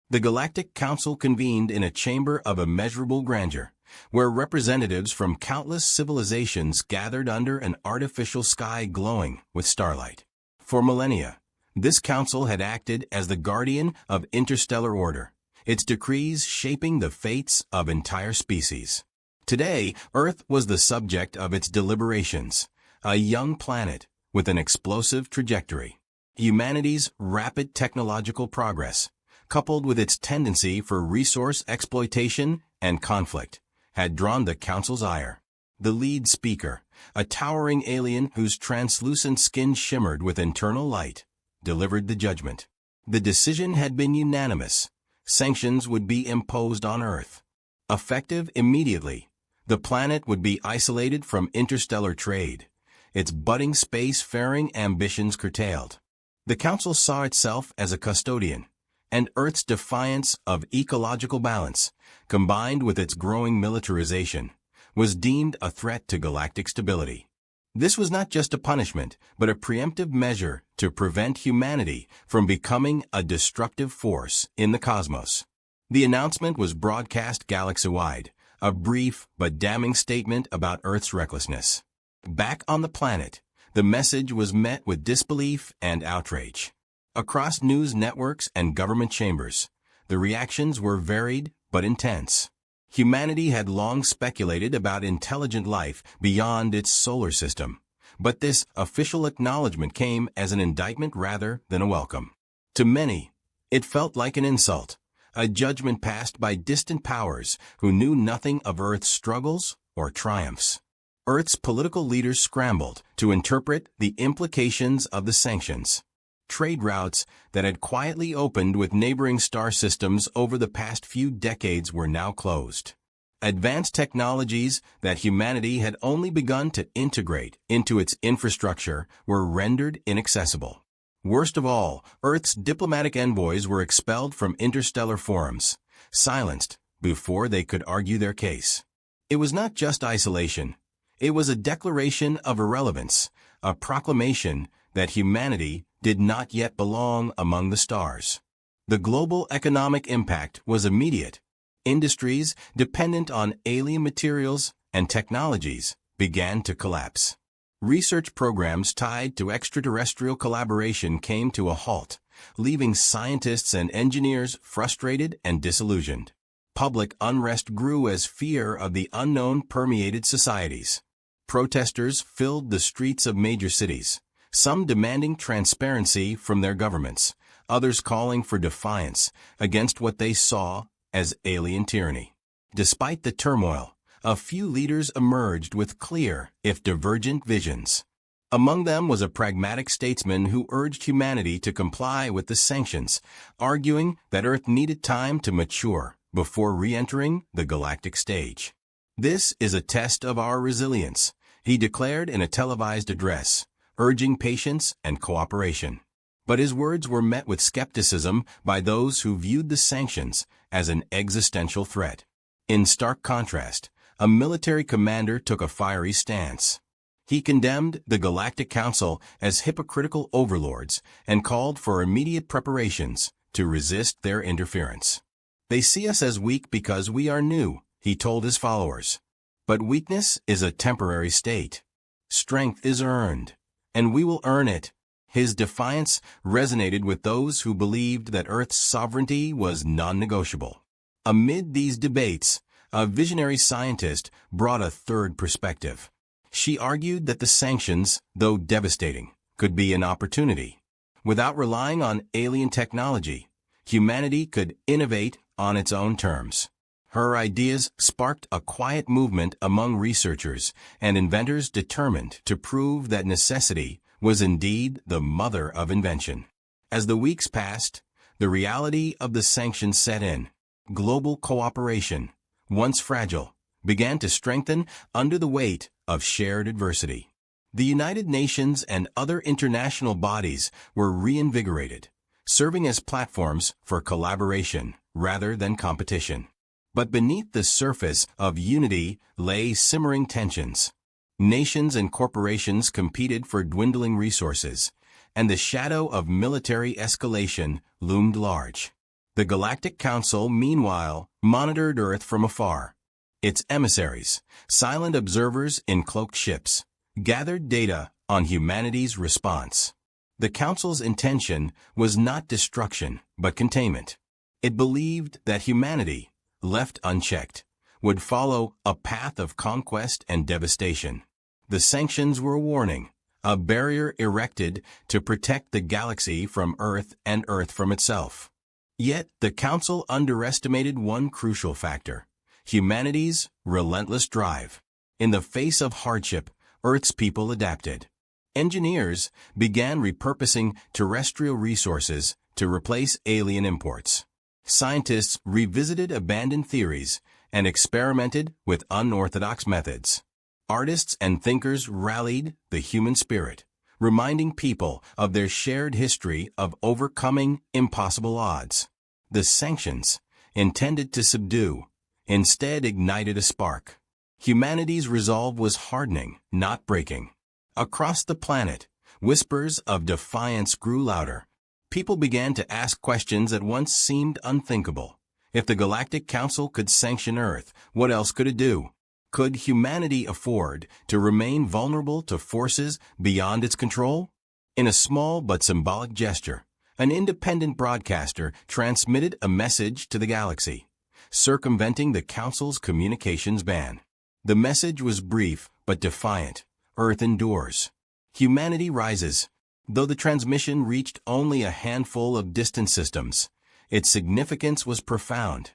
The Galactic Council convened in a chamber of immeasurable grandeur, where representatives from countless civilizations gathered under an artificial sky glowing with starlight. For millennia, this council had acted as the guardian of interstellar order, its decrees shaping the fates of entire species. Today, Earth was the subject of its deliberations, a young planet with an explosive trajectory. Humanity's rapid technological progress, coupled with its tendency for resource exploitation and conflict, had drawn the Council's ire. The lead speaker, a towering alien whose translucent skin shimmered with internal light, delivered the judgment. The decision had been unanimous. Sanctions would be imposed on Earth. Effective immediately, the planet would be isolated from interstellar trade, its budding space-faring ambitions curtailed. The Council saw itself as a custodian, and Earth's defiance of ecological balance, combined with its growing militarization, was deemed a threat to galactic stability. This was not just a punishment, but a preemptive measure to prevent humanity from becoming a destructive force in the cosmos. The announcement was broadcast galaxy-wide, a brief but damning statement about Earth's recklessness. Back on the planet, the message was met with disbelief and outrage. Across news networks and government chambers, the reactions were varied but intense. Humanity had long speculated about intelligent life beyond its solar system, but this official acknowledgement came as an indictment rather than a welcome. To many, it felt like an insult, a judgment passed by distant powers who knew nothing of Earth's struggles or triumphs. Earth's political leaders scrambled to interpret the implications of the sanctions. Trade routes that had quietly opened with neighboring star systems over the past few decades were now closed. Advanced technologies that humanity had only begun to integrate into its infrastructure were rendered inaccessible. Worst of all, Earth's diplomatic envoys were expelled from interstellar forums, silenced before they could argue their case. It was not just isolation. It was a declaration of irrelevance, a proclamation that humanity did not yet belong among the stars. The global economic impact was immediate. Industries dependent on alien materials and technologies began to collapse. Research programs tied to extraterrestrial collaboration came to a halt, leaving scientists and engineers frustrated and disillusioned. Public unrest grew as fear of the unknown permeated societies. Protesters filled the streets of major cities, some demanding transparency from their governments, others calling for defiance against what they saw as alien tyranny. Despite the turmoil, a few leaders emerged with clear, if divergent, visions. Among them was a pragmatic statesman who urged humanity to comply with the sanctions, arguing that Earth needed time to mature before re-entering the galactic stage. "This is a test of our resilience," he declared in a televised address, urging patience and cooperation. But his words were met with skepticism by those who viewed the sanctions as an existential threat. In stark contrast, a military commander took a fiery stance. He condemned the Galactic Council as hypocritical overlords and called for immediate preparations to resist their interference. "They see us as weak because we are new," he told his followers. "But weakness is a temporary state. Strength is earned, and we will earn it." His defiance resonated with those who believed that Earth's sovereignty was non-negotiable. Amid these debates, a visionary scientist brought a third perspective. She argued that the sanctions, though devastating, could be an opportunity. Without relying on alien technology, humanity could innovate on its own terms. Her ideas sparked a quiet movement among researchers and inventors determined to prove that necessity was indeed the mother of invention. As the weeks passed, the reality of the sanctions set in. Global cooperation, once fragile, began to strengthen under the weight of shared adversity. The United Nations and other international bodies were reinvigorated, serving as platforms for collaboration rather than competition. But beneath the surface of unity lay simmering tensions. Nations and corporations competed for dwindling resources, and the shadow of military escalation loomed large. The Galactic Council, meanwhile, monitored Earth from afar. Its emissaries, silent observers in cloaked ships, gathered data on humanity's response. The Council's intention was not destruction, but containment. It believed that humanity, left unchecked, would follow a path of conquest and devastation. The sanctions were a warning, a barrier erected to protect the galaxy from Earth and Earth from itself. Yet, the Council underestimated one crucial factor: humanity's relentless drive. In the face of hardship, Earth's people adapted. Engineers began repurposing terrestrial resources to replace alien imports. Scientists revisited abandoned theories and experimented with unorthodox methods. Artists and thinkers rallied the human spirit, reminding people of their shared history of overcoming impossible odds. The sanctions, intended to subdue, instead ignited a spark. Humanity's resolve was hardening, not breaking. Across the planet, whispers of defiance grew louder. People began to ask questions that once seemed unthinkable. If the Galactic Council could sanction Earth, what else could it do? Could humanity afford to remain vulnerable to forces beyond its control? In a small but symbolic gesture, an independent broadcaster transmitted a message to the galaxy, circumventing the Council's communications ban. The message was brief but defiant. Earth endures. Humanity rises. Though the transmission reached only a handful of distant systems, its significance was profound.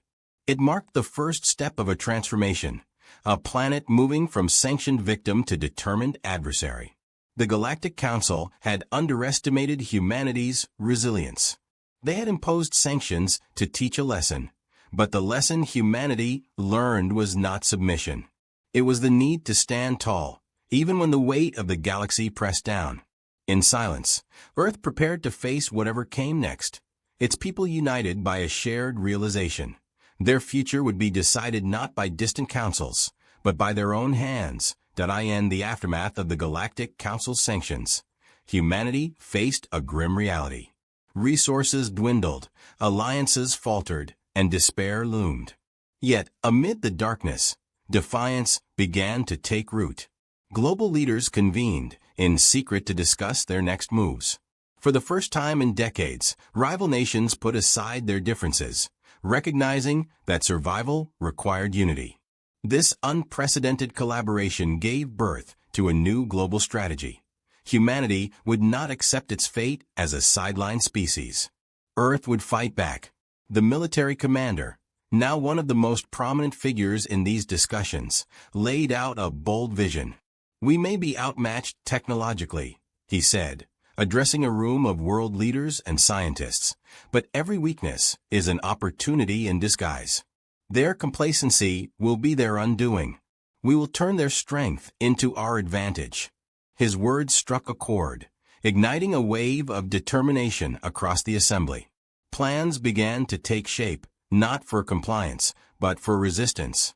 It marked the first step of a transformation, a planet moving from sanctioned victim to determined adversary. The Galactic Council had underestimated humanity's resilience. They had imposed sanctions to teach a lesson, but the lesson humanity learned was not submission. It was the need to stand tall, even when the weight of the galaxy pressed down. In silence, Earth prepared to face whatever came next, its people united by a shared realization. Their future would be decided not by distant councils, but by their own hands. In the aftermath of the Galactic Council's sanctions, humanity faced a grim reality. Resources dwindled, alliances faltered, and despair loomed. Yet, amid the darkness, defiance began to take root. Global leaders convened in secret to discuss their next moves. For the first time in decades, rival nations put aside their differences, recognizing that survival required unity. This unprecedented collaboration gave birth to a new global strategy. Humanity would not accept its fate as a sideline species. Earth would fight back. The military commander, now one of the most prominent figures in these discussions, laid out a bold vision. "We may be outmatched technologically," he said, addressing a room of world leaders and scientists, "but every weakness is an opportunity in disguise. Their complacency will be their undoing. We will turn their strength into our advantage." His words struck a chord, igniting a wave of determination across the assembly. Plans began to take shape, not for compliance, but for resistance.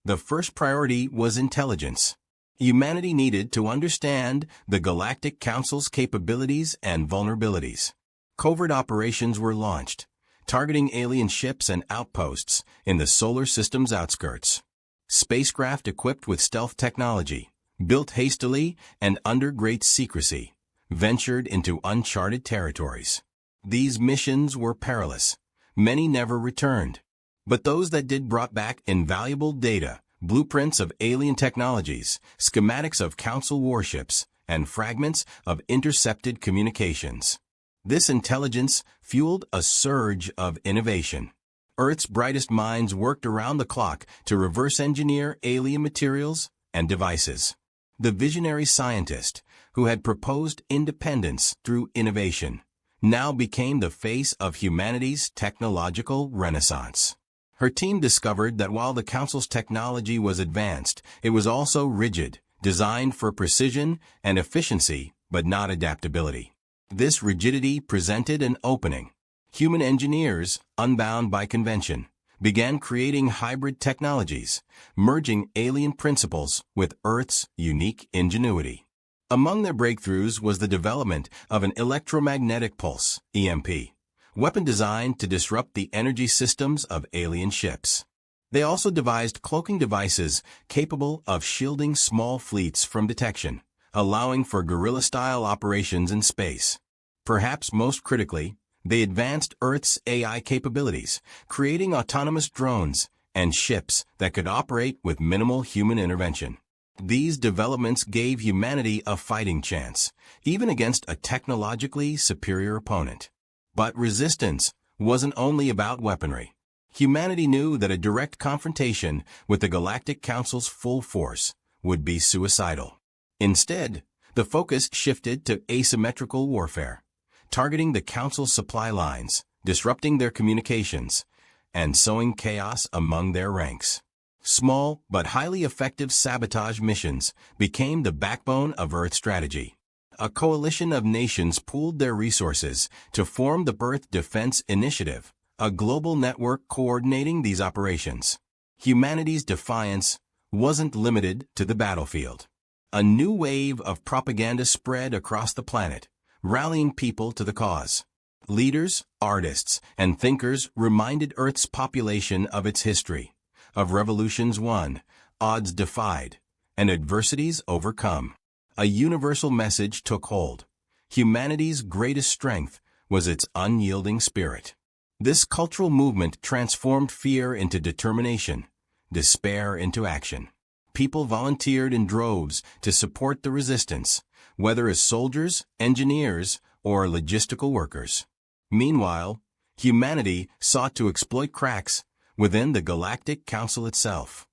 The first priority was intelligence. Humanity needed to understand the Galactic Council's capabilities and vulnerabilities. Covert operations were launched, targeting alien ships and outposts in the solar system's outskirts. Spacecraft equipped with stealth technology, built hastily and under great secrecy, ventured into uncharted territories. These missions were perilous. Many never returned. But those that did brought back invaluable data, blueprints of alien technologies, schematics of Council warships, and fragments of intercepted communications. This intelligence fueled a surge of innovation. Earth's brightest minds worked around the clock to reverse engineer alien materials and devices. The visionary scientist, who had proposed independence through innovation, now became the face of humanity's technological renaissance. Her team discovered that while the Council's technology was advanced, it was also rigid, designed for precision and efficiency, but not adaptability. This rigidity presented an opening. Human engineers, unbound by convention, began creating hybrid technologies, merging alien principles with Earth's unique ingenuity. Among their breakthroughs was the development of an electromagnetic pulse, EMP, weapon designed to disrupt the energy systems of alien ships. They also devised cloaking devices capable of shielding small fleets from detection, allowing for guerrilla-style operations in space. Perhaps most critically, they advanced Earth's AI capabilities, creating autonomous drones and ships that could operate with minimal human intervention. These developments gave humanity a fighting chance, even against a technologically superior opponent. But resistance wasn't only about weaponry. Humanity knew that a direct confrontation with the Galactic Council's full force would be suicidal. Instead, the focus shifted to asymmetrical warfare, targeting the Council's supply lines, disrupting their communications, and sowing chaos among their ranks. Small but highly effective sabotage missions became the backbone of Earth's strategy. A coalition of nations pooled their resources to form the Earth Defense Initiative, a global network coordinating these operations. Humanity's defiance wasn't limited to the battlefield. A new wave of propaganda spread across the planet, rallying people to the cause. Leaders, artists, and thinkers reminded Earth's population of its history, of revolutions won, odds defied, and adversities overcome. A universal message took hold. Humanity's greatest strength was its unyielding spirit. This cultural movement transformed fear into determination, despair into action. People volunteered in droves to support the resistance, whether as soldiers, engineers, or logistical workers. Meanwhile, humanity sought to exploit cracks within the Galactic Council itself.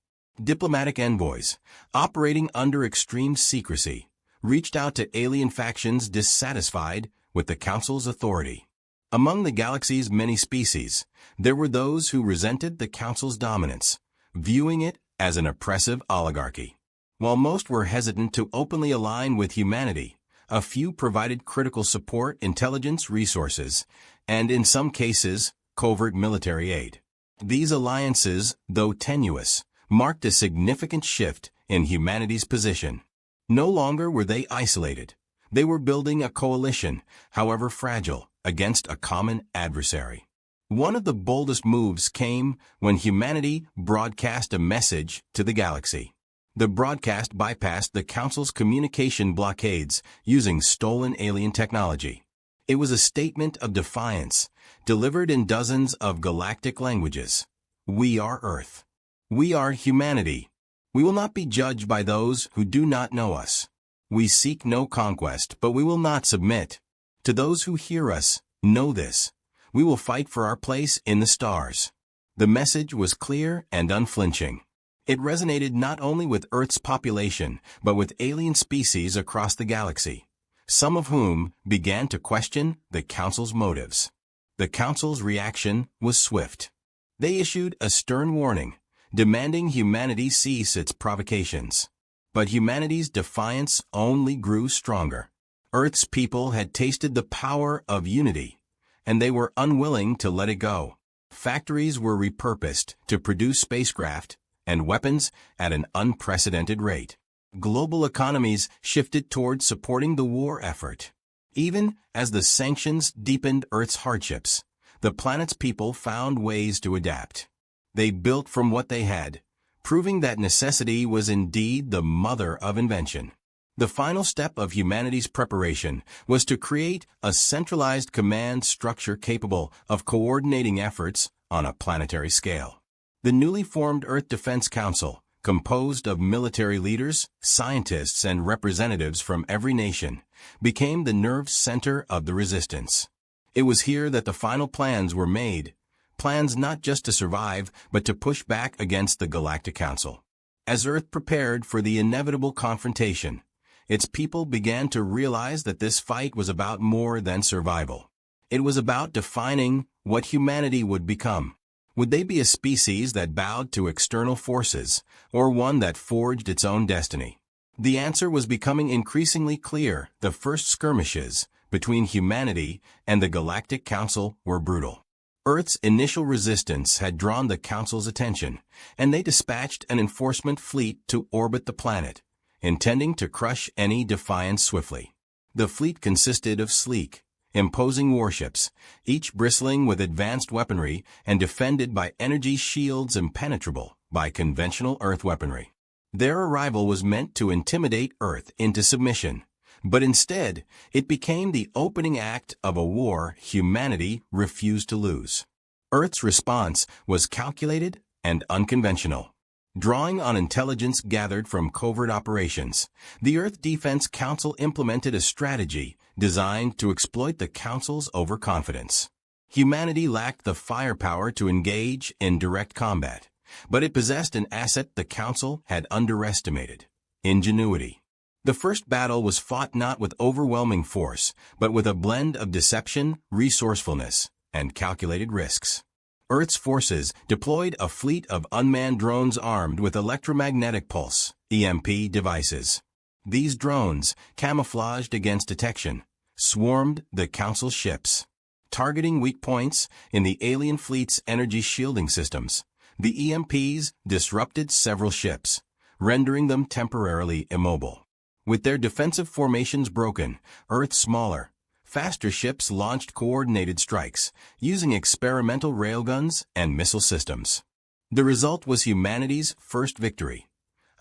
Diplomatic envoys, operating under extreme secrecy, reached out to alien factions dissatisfied with the Council's authority. Among the galaxy's many species, there were those who resented the Council's dominance, viewing it as an oppressive oligarchy. While most were hesitant to openly align with humanity, a few provided critical support, intelligence, resources, and in some cases, covert military aid. These alliances, though tenuous, marked a significant shift in humanity's position. No longer were they isolated. They were building a coalition, however fragile, against a common adversary. One of the boldest moves came when humanity broadcast a message to the galaxy. The broadcast bypassed the Council's communication blockades using stolen alien technology. It was a statement of defiance, delivered in dozens of galactic languages. We are Earth. We are humanity. We will not be judged by those who do not know us. We seek no conquest, but we will not submit. To those who hear us, know this. We will fight for our place in the stars. The message was clear and unflinching. It resonated not only with Earth's population, but with alien species across the galaxy, some of whom began to question the Council's motives. The Council's reaction was swift. They issued a stern warning, demanding humanity cease its provocations. But humanity's defiance only grew stronger. Earth's people had tasted the power of unity, and they were unwilling to let it go. Factories were repurposed to produce spacecraft and weapons at an unprecedented rate. Global economies shifted toward supporting the war effort. Even as the sanctions deepened Earth's hardships, the planet's people found ways to adapt. They built from what they had, proving that necessity was indeed the mother of invention. The final step of humanity's preparation was to create a centralized command structure capable of coordinating efforts on a planetary scale. The newly formed Earth Defense Council, composed of military leaders, scientists, and representatives from every nation, became the nerve center of the resistance. It was here that the final plans were made, plans not just to survive, but to push back against the Galactic Council. As Earth prepared for the inevitable confrontation, its people began to realize that this fight was about more than survival. It was about defining what humanity would become. Would they be a species that bowed to external forces, or one that forged its own destiny? The answer was becoming increasingly clear. The first skirmishes between humanity and the Galactic Council were brutal. Earth's initial resistance had drawn the Council's attention, and they dispatched an enforcement fleet to orbit the planet, intending to crush any defiance swiftly. The fleet consisted of sleek, imposing warships, each bristling with advanced weaponry and defended by energy shields impenetrable by conventional Earth weaponry. Their arrival was meant to intimidate Earth into submission, but instead, it became the opening act of a war humanity refused to lose. Earth's response was calculated and unconventional. Drawing on intelligence gathered from covert operations, the Earth Defense Council implemented a strategy designed to exploit the Council's overconfidence. Humanity lacked the firepower to engage in direct combat, but it possessed an asset the Council had underestimated: ingenuity. The first battle was fought not with overwhelming force, but with a blend of deception, resourcefulness, and calculated risks. Earth's forces deployed a fleet of unmanned drones armed with electromagnetic pulse (EMP) devices. These drones, camouflaged against detection, swarmed the Council's ships. Targeting weak points in the alien fleet's energy shielding systems, the EMPs disrupted several ships, rendering them temporarily immobile. With their defensive formations broken, Earth's smaller, faster ships launched coordinated strikes, using experimental railguns and missile systems. The result was humanity's first victory.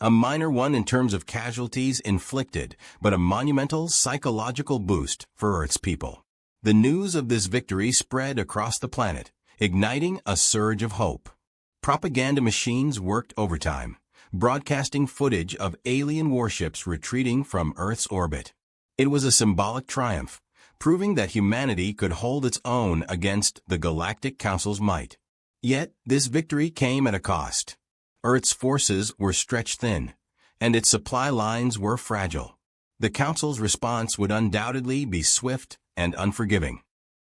A minor one in terms of casualties inflicted, but a monumental psychological boost for Earth's people. The news of this victory spread across the planet, igniting a surge of hope. Propaganda machines worked overtime, broadcasting footage of alien warships retreating from Earth's orbit. It was a symbolic triumph, proving that humanity could hold its own against the Galactic Council's might. Yet, this victory came at a cost. Earth's forces were stretched thin, and its supply lines were fragile. The Council's response would undoubtedly be swift and unforgiving.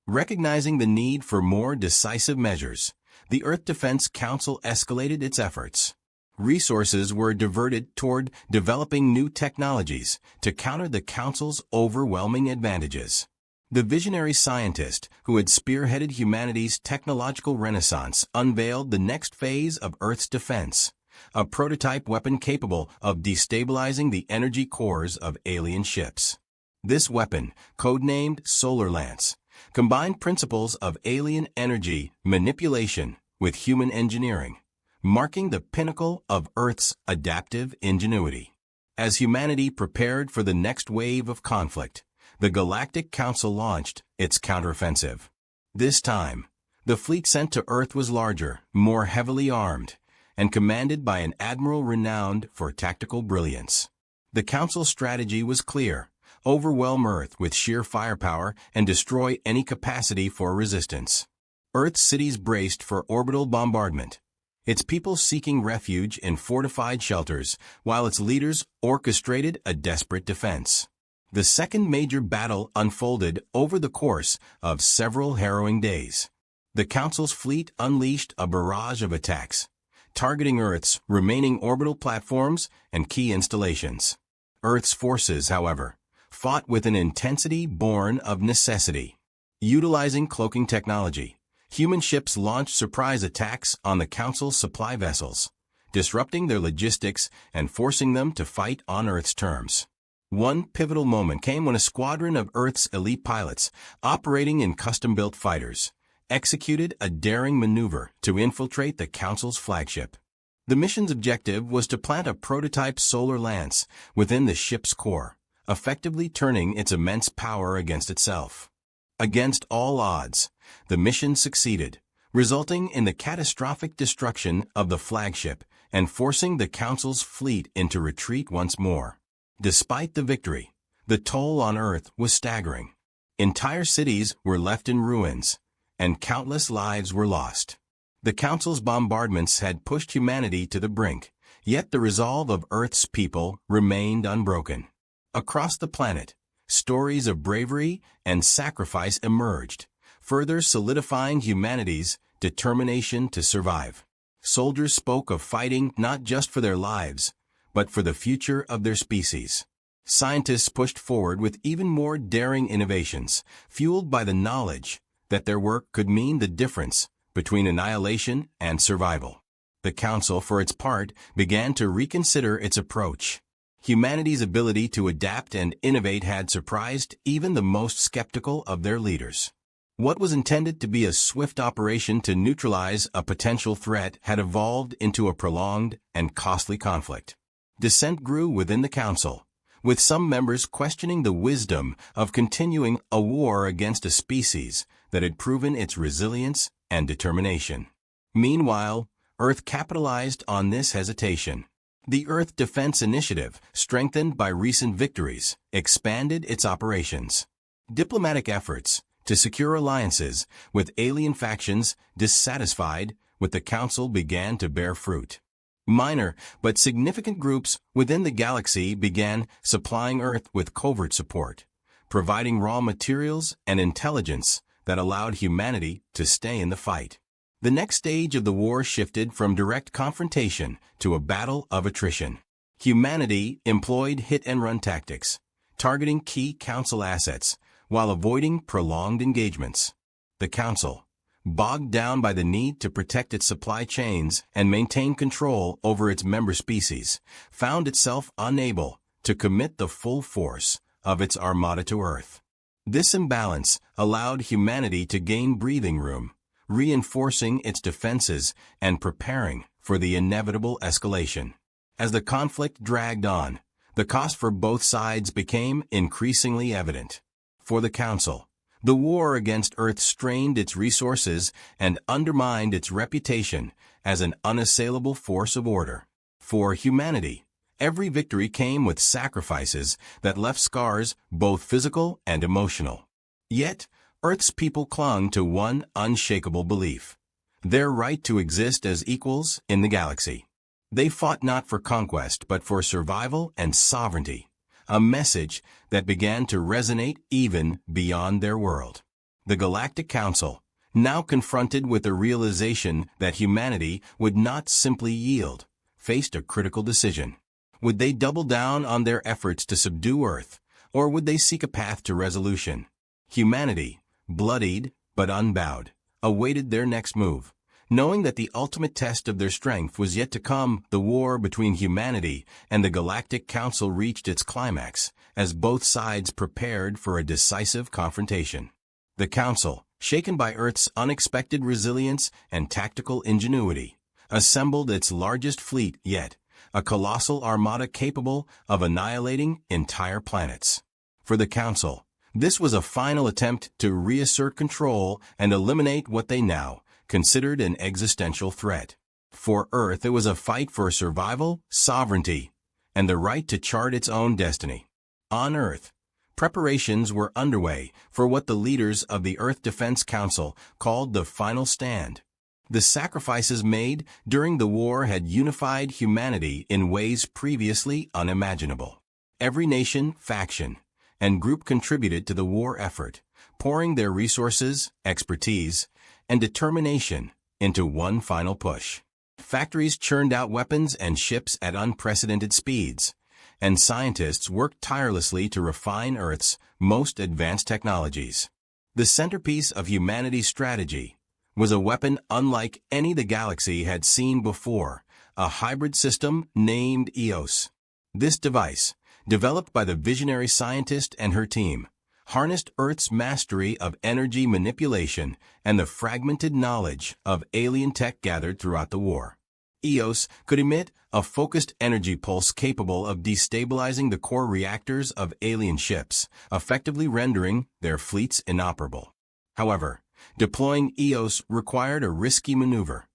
Recognizing the need for more decisive measures, the Earth Defense Council escalated its efforts. Resources were diverted toward developing new technologies to counter the Council's overwhelming advantages. The visionary scientist who had spearheaded humanity's technological renaissance unveiled the next phase of Earth's defense, a prototype weapon capable of destabilizing the energy cores of alien ships. This weapon, codenamed Solar Lance, combined principles of alien energy manipulation with human engineering, marking the pinnacle of Earth's adaptive ingenuity. As humanity prepared for the next wave of conflict, the Galactic Council launched its counteroffensive. This time, the fleet sent to Earth was larger, more heavily armed, and commanded by an admiral renowned for tactical brilliance. The Council's strategy was clear: overwhelm Earth with sheer firepower and destroy any capacity for resistance. Earth's cities braced for orbital bombardment, its people seeking refuge in fortified shelters, while its leaders orchestrated a desperate defense. The second major battle unfolded over the course of several harrowing days. The Council's fleet unleashed a barrage of attacks, targeting Earth's remaining orbital platforms and key installations. Earth's forces, however, fought with an intensity born of necessity. Utilizing cloaking technology, human ships launched surprise attacks on the Council's supply vessels, disrupting their logistics and forcing them to fight on Earth's terms. One pivotal moment came when a squadron of Earth's elite pilots, operating in custom-built fighters, executed a daring maneuver to infiltrate the Council's flagship. The mission's objective was to plant a prototype solar lance within the ship's core, effectively turning its immense power against itself. Against all odds, the mission succeeded, resulting in the catastrophic destruction of the flagship and forcing the Council's fleet into retreat once more. Despite the victory, the toll on Earth was staggering. Entire cities were left in ruins, and countless lives were lost. The Council's bombardments had pushed humanity to the brink, yet the resolve of Earth's people remained unbroken. Across the planet, stories of bravery and sacrifice emerged, further solidifying humanity's determination to survive. Soldiers spoke of fighting not just for their lives, but for the future of their species. Scientists pushed forward with even more daring innovations, fueled by the knowledge that their work could mean the difference between annihilation and survival. The Council, for its part, began to reconsider its approach. Humanity's ability to adapt and innovate had surprised even the most skeptical of their leaders. What was intended to be a swift operation to neutralize a potential threat had evolved into a prolonged and costly conflict. Dissent grew within the council, with some members questioning the wisdom of continuing a war against a species that had proven its resilience and determination. Meanwhile, Earth capitalized on this hesitation. The Earth Defense Initiative, strengthened by recent victories, expanded its operations. Diplomatic efforts to secure alliances with alien factions dissatisfied with the Council began to bear fruit. Minor but significant groups within the galaxy began supplying Earth with covert support, providing raw materials and intelligence that allowed humanity to stay in the fight. The next stage of the war shifted from direct confrontation to a battle of attrition. Humanity employed hit-and-run tactics, targeting key Council assets while avoiding prolonged engagements. The Council, bogged down by the need to protect its supply chains and maintain control over its member species, found itself unable to commit the full force of its armada to Earth. This imbalance allowed humanity to gain breathing room, reinforcing its defenses and preparing for the inevitable escalation. As the conflict dragged on, the cost for both sides became increasingly evident. For the Council, the war against Earth strained its resources and undermined its reputation as an unassailable force of order. For humanity, every victory came with sacrifices that left scars both physical and emotional. Yet, Earth's people clung to one unshakable belief: their right to exist as equals in the galaxy. They fought not for conquest but for survival and sovereignty, a message that began to resonate even beyond their world. The Galactic Council, now confronted with the realization that humanity would not simply yield, faced a critical decision. Would they double down on their efforts to subdue Earth, or would they seek a path to resolution? Humanity, bloodied but unbowed, awaited their next move, knowing that the ultimate test of their strength was yet to come. The war between humanity and the Galactic Council reached its climax as both sides prepared for a decisive confrontation. The Council, shaken by Earth's unexpected resilience and tactical ingenuity, assembled its largest fleet yet, a colossal armada capable of annihilating entire planets. For the Council, this was a final attempt to reassert control and eliminate what they now considered an existential threat. For Earth, it was a fight for survival, sovereignty, and the right to chart its own destiny. On Earth, preparations were underway for what the leaders of the Earth Defense Council called the final stand. The sacrifices made during the war had unified humanity in ways previously unimaginable. Every nation, faction, and group contributed to the war effort, pouring their resources, expertise, and determination into one final push. Factories churned out weapons and ships at unprecedented speeds, and scientists worked tirelessly to refine Earth's most advanced technologies. The centerpiece of humanity's strategy was a weapon unlike any the galaxy had seen before, a hybrid system named EOS. This device, developed by the visionary scientist and her team, harnessed Earth's mastery of energy manipulation and the fragmented knowledge of alien tech gathered throughout the war. EOS could emit a focused energy pulse capable of destabilizing the core reactors of alien ships, effectively rendering their fleets inoperable. However, deploying EOS required a risky maneuver,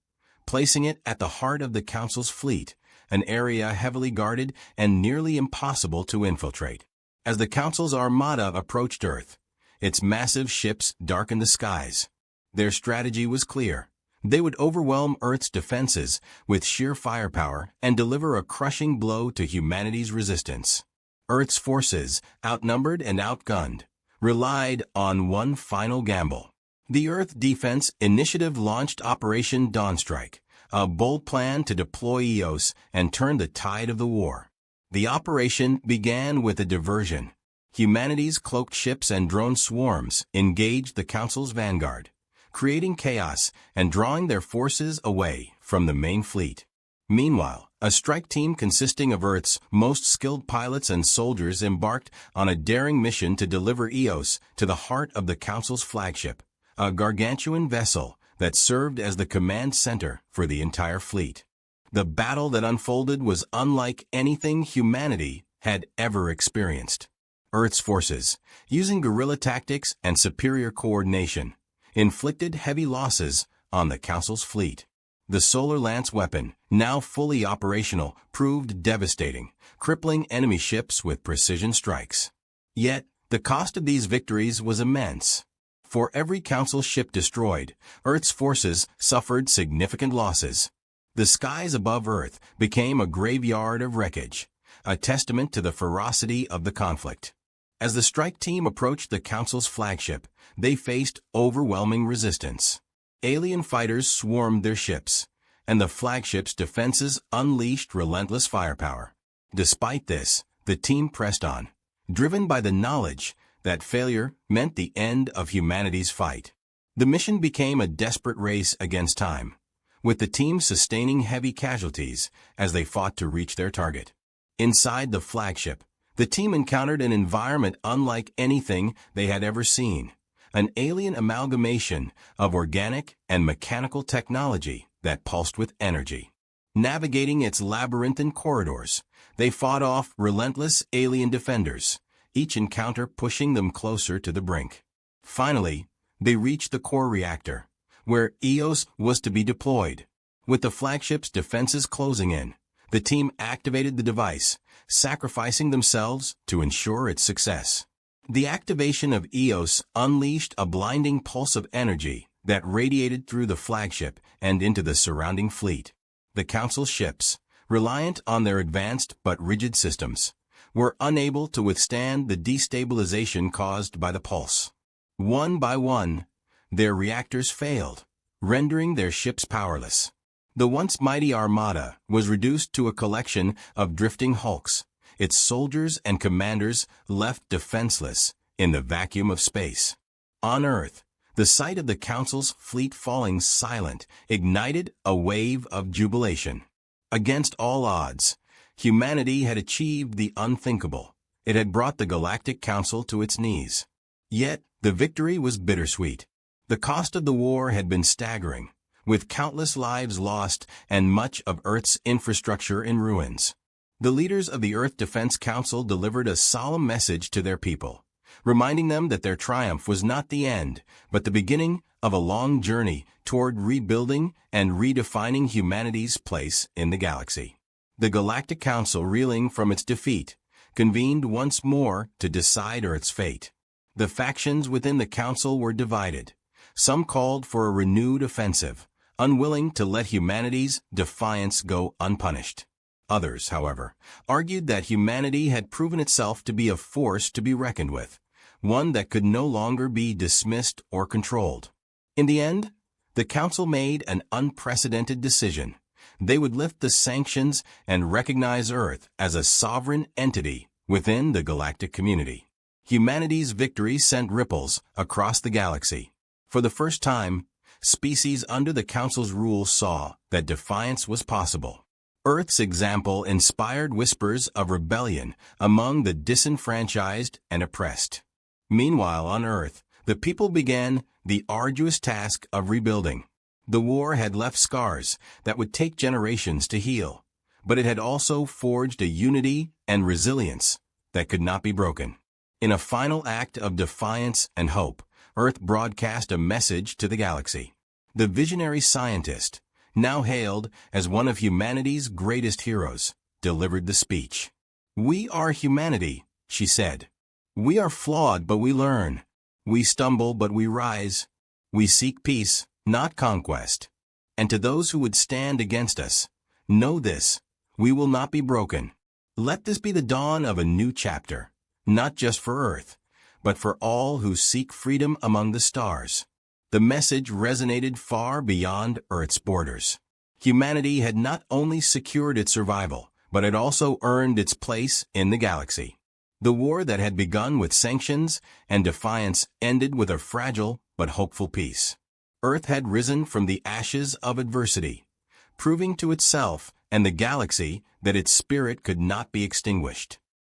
placing it at the heart of the Council's fleet, an area heavily guarded and nearly impossible to infiltrate. As the Council's armada approached Earth, its massive ships darkened the skies. Their strategy was clear. They would overwhelm Earth's defenses with sheer firepower and deliver a crushing blow to humanity's resistance. Earth's forces, outnumbered and outgunned, relied on one final gamble. The Earth Defense Initiative launched Operation Dawnstrike, a bold plan to deploy EOS and turn the tide of the war. The operation began with a diversion. Humanity's cloaked ships and drone swarms engaged the Council's vanguard, creating chaos and drawing their forces away from the main fleet. Meanwhile, a strike team consisting of Earth's most skilled pilots and soldiers embarked on a daring mission to deliver Eos to the heart of the Council's flagship, a gargantuan vessel that served as the command center for the entire fleet. The battle that unfolded was unlike anything humanity had ever experienced. Earth's forces, using guerrilla tactics and superior coordination, inflicted heavy losses on the Council's fleet. The Solar Lance weapon, now fully operational, proved devastating, crippling enemy ships with precision strikes. Yet, the cost of these victories was immense. For every Council ship destroyed, Earth's forces suffered significant losses. The skies above Earth became a graveyard of wreckage, a testament to the ferocity of the conflict. As the strike team approached the Council's flagship, they faced overwhelming resistance. Alien fighters swarmed their ships, and the flagship's defenses unleashed relentless firepower. Despite this, the team pressed on, driven by the knowledge that failure meant the end of humanity's fight. The mission became a desperate race against time, with the team sustaining heavy casualties as they fought to reach their target. Inside the flagship, the team encountered an environment unlike anything they had ever seen. An alien amalgamation of organic and mechanical technology that pulsed with energy. Navigating its labyrinthine corridors, they fought off relentless alien defenders, each encounter pushing them closer to the brink. Finally, they reached the core reactor, where Eos was to be deployed. With the flagship's defenses closing in, the team activated the device, sacrificing themselves to ensure its success. The activation of Eos unleashed a blinding pulse of energy that radiated through the flagship and into the surrounding fleet. The Council ships, reliant on their advanced but rigid systems, were unable to withstand the destabilization caused by the pulse. One by one, their reactors failed, rendering their ships powerless. The once mighty armada was reduced to a collection of drifting hulks, its soldiers and commanders left defenseless in the vacuum of space. On Earth, the sight of the Council's fleet falling silent ignited a wave of jubilation. Against all odds, humanity had achieved the unthinkable. It had brought the Galactic Council to its knees. Yet, the victory was bittersweet. The cost of the war had been staggering, with countless lives lost and much of Earth's infrastructure in ruins. The leaders of the Earth Defense Council delivered a solemn message to their people, reminding them that their triumph was not the end, but the beginning of a long journey toward rebuilding and redefining humanity's place in the galaxy. The Galactic Council, reeling from its defeat, convened once more to decide Earth's fate. The factions within the Council were divided. Some called for a renewed offensive, unwilling to let humanity's defiance go unpunished. Others, however, argued that humanity had proven itself to be a force to be reckoned with, one that could no longer be dismissed or controlled. In the end, the Council made an unprecedented decision. They would lift the sanctions and recognize Earth as a sovereign entity within the galactic community. Humanity's victory sent ripples across the galaxy. For the first time, species under the Council's rule saw that defiance was possible. Earth's example inspired whispers of rebellion among the disenfranchised and oppressed. Meanwhile, on Earth, the people began the arduous task of rebuilding. The war had left scars that would take generations to heal, but it had also forged a unity and resilience that could not be broken. In a final act of defiance and hope, Earth broadcast a message to the galaxy. The visionary scientist, now hailed as one of humanity's greatest heroes, delivered the speech. "We are humanity," she said. "We are flawed, but we learn. We stumble, but we rise. We seek peace, not conquest. And to those who would stand against us, know this, we will not be broken. Let this be the dawn of a new chapter, not just for Earth, but for all who seek freedom among the stars." The message resonated far beyond Earth's borders. Humanity had not only secured its survival, but had also earned its place in the galaxy. The war that had begun with sanctions and defiance ended with a fragile but hopeful peace. Earth had risen from the ashes of adversity, proving to itself and the galaxy that its spirit could not be extinguished.